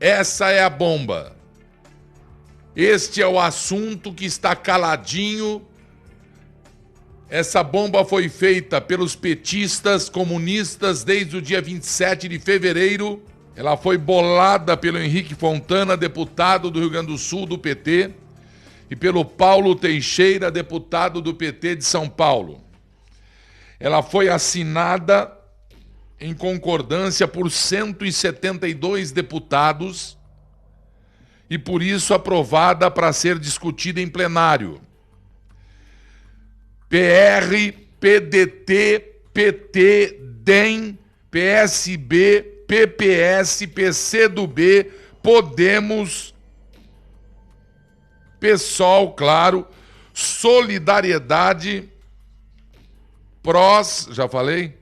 Essa é a bomba. Este é o assunto que está caladinho. Essa bomba foi feita pelos petistas comunistas desde o dia 27 de fevereiro. Ela foi bolada pelo Henrique Fontana, deputado do Rio Grande do Sul, do PT, e pelo Paulo Teixeira, deputado do PT de São Paulo. Ela foi assinada em concordância por 172 deputados e, por isso, aprovada para ser discutida em plenário. PR, PDT, PT, DEM, PSB, PPS, PCdoB, Podemos, PSOL, claro, Solidariedade, PROS, já falei,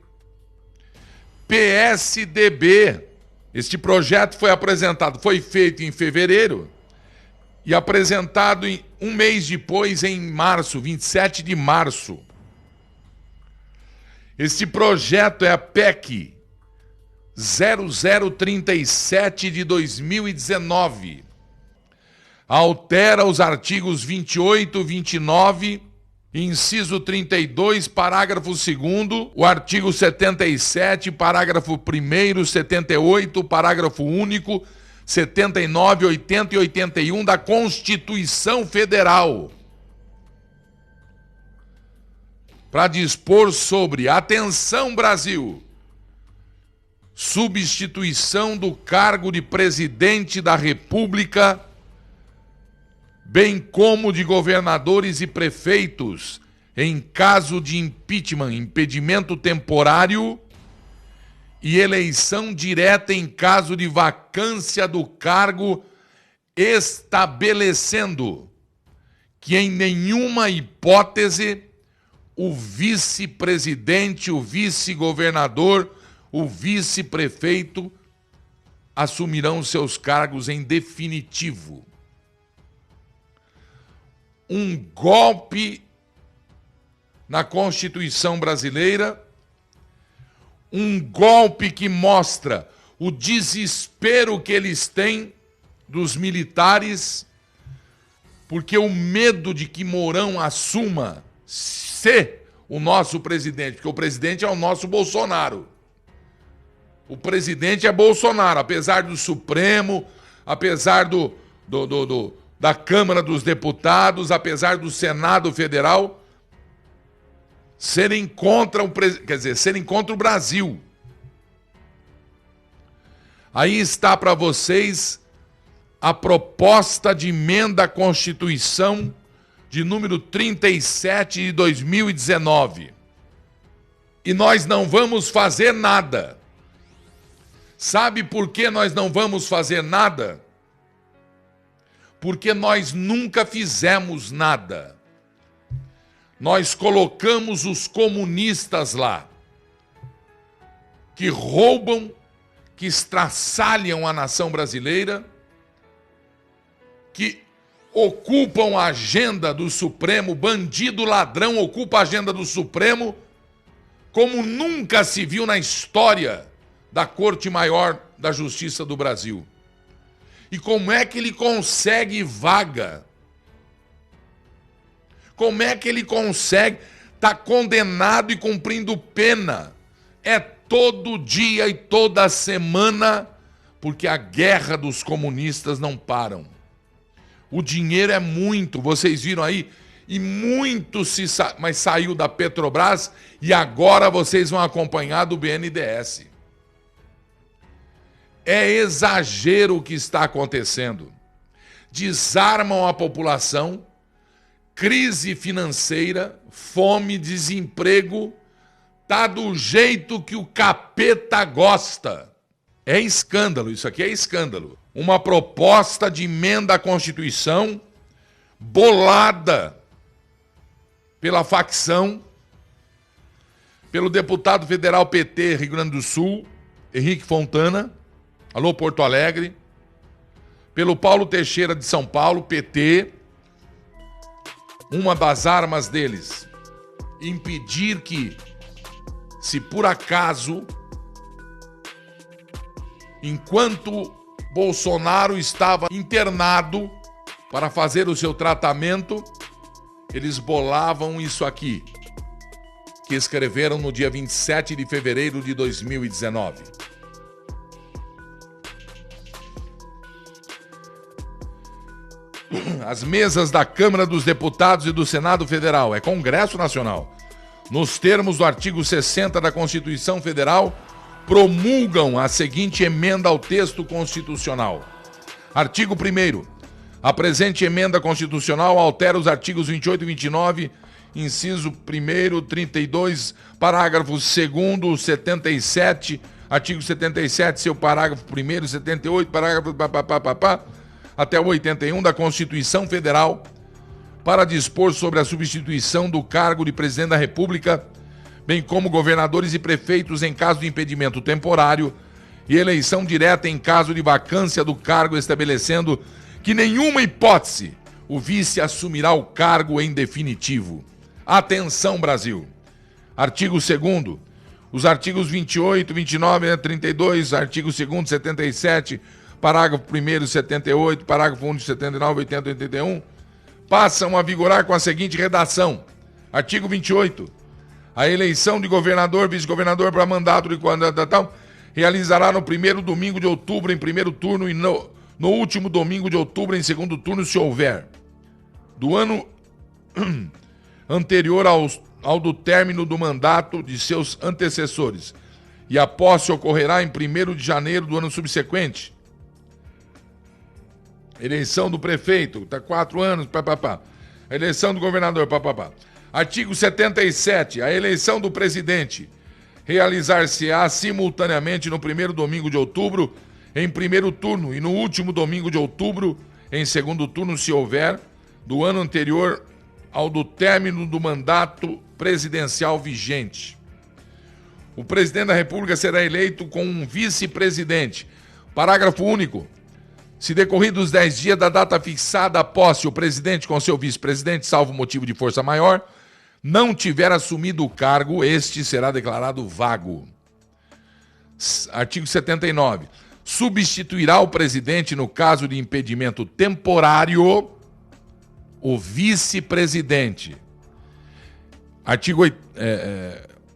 PSDB. Este projeto foi feito em fevereiro e apresentado um mês depois, em março, 27 de março. Este projeto é a PEC 0037 de 2019. Altera os artigos 28, 29, inciso 32, parágrafo 2º, o artigo 77, parágrafo 1º, 78, parágrafo único, 79, 80 e 81 da Constituição Federal, para dispor sobre, atenção Brasil, substituição do cargo de presidente da República, bem como de governadores e prefeitos, em caso de impeachment, impedimento temporário, e eleição direta em caso de vacância do cargo, estabelecendo que em nenhuma hipótese o vice-presidente, o vice-governador, o vice-prefeito assumirão seus cargos em definitivo. Um golpe na Constituição brasileira, um golpe que mostra o desespero que eles têm dos militares, porque o medo de que Mourão assuma ser o nosso presidente, porque o presidente é o nosso Bolsonaro. O presidente é Bolsonaro, apesar do Supremo, apesar da Câmara dos Deputados, apesar do Senado Federal serem contra o Brasil. Aí está para vocês a proposta de emenda à Constituição de número 37 de 2019. E nós não vamos fazer nada. Sabe por que nós não vamos fazer nada? Porque nós nunca fizemos nada. Nós colocamos os comunistas lá, que roubam, que estraçalham a nação brasileira, que ocupam a agenda do Supremo, bandido ladrão ocupa a agenda do Supremo, como nunca se viu na história da Corte Maior da Justiça do Brasil. E como é que ele consegue vaga? Como é que ele consegue estar condenado e cumprindo pena? É todo dia e toda semana, porque a guerra dos comunistas não param. O dinheiro é muito, vocês viram aí, e muito mas saiu da Petrobras e agora vocês vão acompanhar do BNDES. É exagero o que está acontecendo. Desarmam a população, crise financeira, fome, desemprego, tá do jeito que o capeta gosta. É escândalo, isso aqui é escândalo. Uma proposta de emenda à Constituição bolada pela facção, pelo deputado federal PT Rio Grande do Sul, Henrique Fontana, alô Porto Alegre, pelo Paulo Teixeira de São Paulo, PT. Uma das armas deles, impedir que, se por acaso, enquanto Bolsonaro estava internado para fazer o seu tratamento, eles bolavam isso aqui, que escreveram no dia 27 de fevereiro de 2019. As mesas da Câmara dos Deputados e do Senado Federal, é Congresso Nacional, nos termos do artigo 60 da Constituição Federal, promulgam a seguinte emenda ao texto constitucional. Artigo 1º. A presente emenda constitucional altera os artigos 28 e 29, inciso 1º, 32, parágrafo 2º, 77, artigo 77, seu parágrafo 1º, 78, parágrafo até o 81 da Constituição Federal, para dispor sobre a substituição do cargo de presidente da República, bem como governadores e prefeitos em caso de impedimento temporário e eleição direta em caso de vacância do cargo, estabelecendo que nenhuma hipótese o vice assumirá o cargo em definitivo. Atenção, Brasil! Artigo 2º. Os artigos 28, 29, 32, artigo 2º, 77, parágrafo 1º, 78, parágrafo 1º, 79, 80 e 81, passam a vigorar com a seguinte redação. Artigo 28. A eleição de governador, vice-governador para mandato de tal realizará no primeiro domingo de outubro em primeiro turno e no último domingo de outubro em segundo turno, se houver, do ano anterior ao do término do mandato de seus antecessores, e a posse ocorrerá em 1º de janeiro do ano subsequente. Eleição do prefeito, tá 4 anos, A eleição do governador, Artigo 77. A eleição do presidente realizar-se-á simultaneamente no primeiro domingo de outubro, em primeiro turno, e no último domingo de outubro, em segundo turno, se houver, do ano anterior ao do término do mandato presidencial vigente. O presidente da República será eleito com um vice-presidente. Parágrafo único. Se decorridos 10 dias da data fixada a posse, o presidente com seu vice-presidente, salvo motivo de força maior, não tiver assumido o cargo, este será declarado vago. Artigo 79. Substituirá o presidente, no caso de impedimento temporário, o vice-presidente. Artigo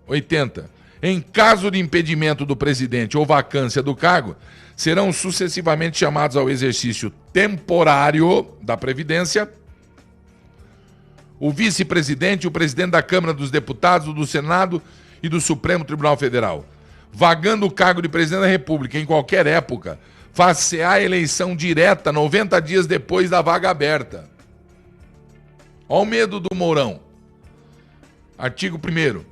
80. Em caso de impedimento do presidente ou vacância do cargo, serão sucessivamente chamados ao exercício temporário da Previdência o vice-presidente e o presidente da Câmara dos Deputados, do Senado e do Supremo Tribunal Federal. Vagando o cargo de presidente da República em qualquer época, far-se-á a eleição direta 90 dias depois da vaga aberta. Olha o medo do Mourão. Artigo 1º.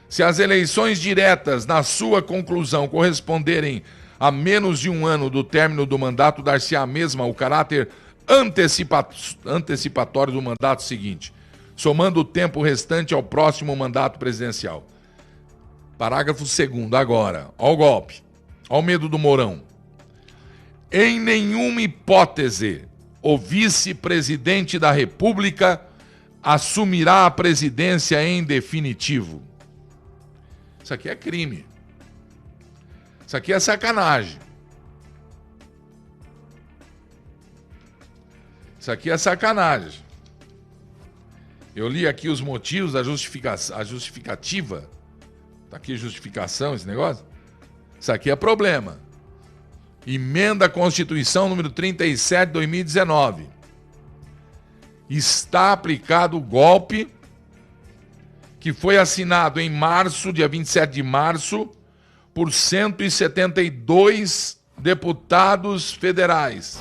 Se as eleições diretas, na sua conclusão, corresponderem a menos de um ano do término do mandato, dar-se-á a mesma o caráter antecipatório do mandato seguinte, somando o tempo restante ao próximo mandato presidencial. Parágrafo 2º, agora. Olha o golpe. Olha o medo do Mourão. Em nenhuma hipótese, o vice-presidente da República assumirá a presidência em definitivo. Isso aqui é crime. Isso aqui é sacanagem. Isso aqui é sacanagem. Eu li aqui os motivos da justificativa. Tá aqui justificação, esse negócio. Isso aqui é problema. Emenda à Constituição número 37 de 2019. Está aplicado o golpe que foi assinado em março, dia 27 de março, por 172 deputados federais.